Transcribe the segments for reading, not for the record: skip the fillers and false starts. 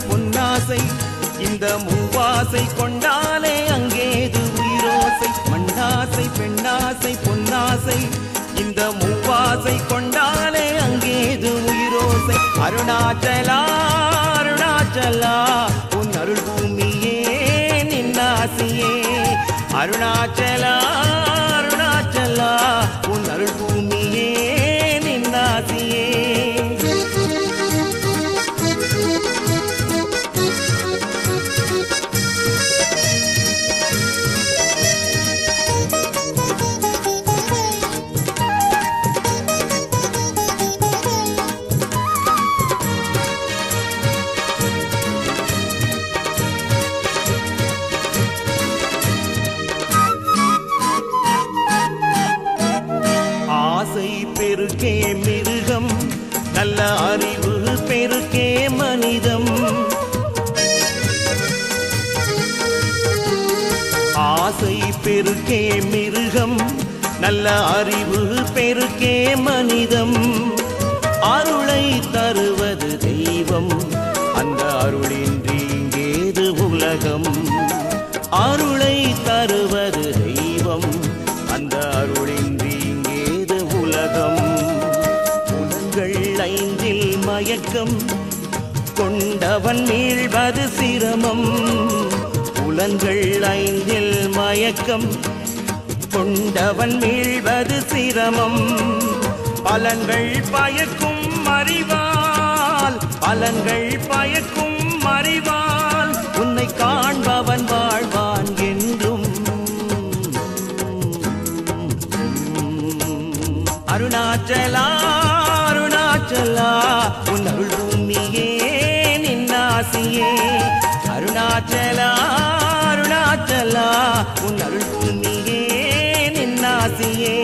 பொன்னாசை இந்த மூவாசை கொண்டாலே அங்கேது உயிரோசை மண்ணாசை பெண்ணாசை பொன்னாசை இந்த மூவாசை கொண்டாலே அங்கேது உயிரோசை அருணாச்சலா அருணாச்சலா உன் அருள் பூமியே நின்னாசியே அருணாச்சலா அருணாச்சலா உன் அருள் பூமியே நின்னாசியே பெருக்கே மிருகம் நல்ல அறிவு பெருக்கே மனிதம் ஆசை பெருக்கே மிருகம் நல்ல அறிவு பெருக்கே மனிதம் அருளை தருவது தெய்வம் அந்த அருளின்றி இங்கேது உலகம் அருளை தருவது தெய்வம் அந்த அருளின்றி புலன்கள் ஐந்தில் மயக்கம் கொண்டவன் மீள்வது சிரமம் புலன்கள் ஐந்தில் மயக்கம் கொண்டவன் மீள்வது சிரமம் பலன்கள் பயக்கும் அறிவால் பலன்கள் பயக்கும் அறிவால் உன்னை காண்பவன் வாழ்வான் என்றும் அருணாச்சலா அருணாச்சலா உன் அருள் பூமியே நின்னாசியே அருணாச்சலா அருணாச்சலா உன் அருள் பூமியே நின்னாசியே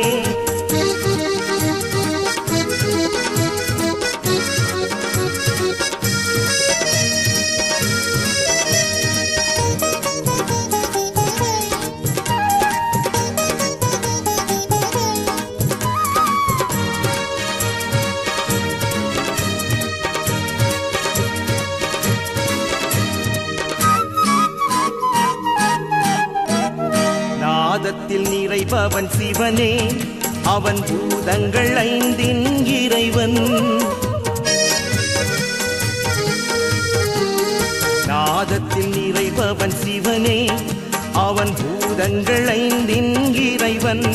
நாதத்தில் நிறைபவன் சிவனே அவன் பூதங்கள் ஐந்தின் இறைவன் நாதத்தில் நிறைபவன் சிவனே அவன் பூதங்கள் ஐந்தின் இறைவன்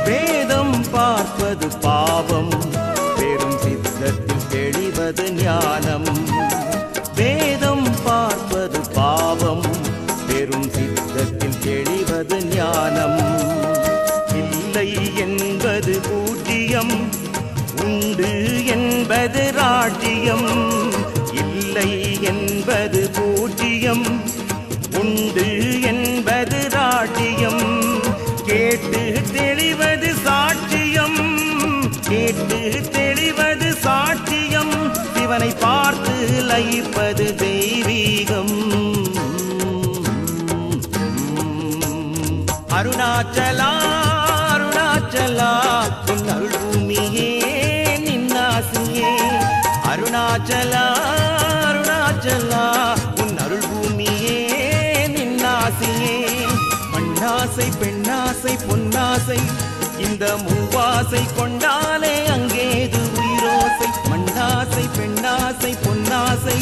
வேதம் பார்ப்பது பாவம் பெரும் சித்தத்தில் தெளிவது ஞானம் வேதம் பார்ப்பது பாவம் பெரும் சித்தத்தில் தெளிவது ஞானம் இல்லை என்பது பூஜ்யம் உண்டு என்பது ராஜ்யம் இல்லை என்பது பூஜ்யம் உண்டு என்பது ராஜ்யம் கேட்டு தெளிவது சாட்சியம் கேட்டு தெளிவது சாட்சியம் சிவனை பார்த்து லயிப்பது தெய்வீகம் அருணாச்சலா அருணாச்சலா உன் அருள் பூமியே நின்னாசியே அருணாச்சலா அருணாச்சலா உன் அருள் பூமியே நின்னாசியே மண்ணாசை பெண்ணாசை பொன்னாசை இந்த மூவாசை கொண்டாலே அங்கேது உயிரோசை மண்ணாசை பெண்ணாசை பொன்னாசை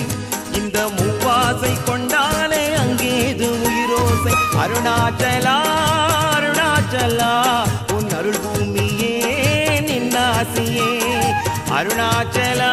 இந்த மூவாசை கொண்டாலே அங்கேது உயிரோசை அருணாச்சலா அருணாச்சலா உன் அருள் பூமியே நின்னாசியே அருணாச்சலா